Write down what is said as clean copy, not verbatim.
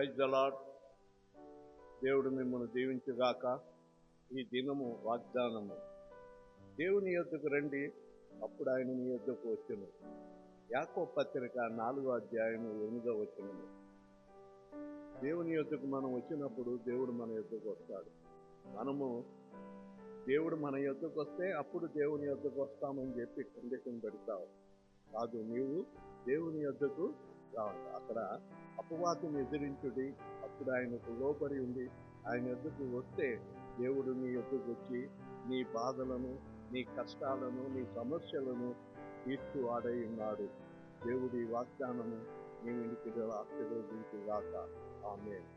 Praise the lord. దేవుడు మిమ్మల్ని దీవించుగాక. ఈ దినము వాగ్దానము. దేవుని యొద్దకు రండి, అప్పుడు ఆయన మీ యొద్దకు వచ్చును. యాకోబు పత్రిక 4వ అధ్యాయం 8వ వచనము. దేవుని యొద్దకు మనం వచ్చినప్పుడు దేవుడు మన యొద్దకు వస్తాడు. మనము దేవుడు మన యొద్దకు వస్తే అప్పుడు దేవుని యొద్దకు వస్తామని చెప్పి కండిషన్ పెడతావు కాదు. నీవు దేవుని యొద్దకు రావాలి. అక్కడ అపవాదం ఎదిరించుడి, అప్పుడు ఆయనకు లోబడి ఉండి ఆయన యొద్దకు వస్తే దేవుడు నీ యొద్దకు వచ్చి నీ బాధలను, నీ కష్టాలను, నీ సమస్యలను తీర్చు ఆడై ఉన్నాడు. దేవుడి వాగ్దానము నీ ఇంటికి ఆశీర్వదించుగాక. ఆమేన్.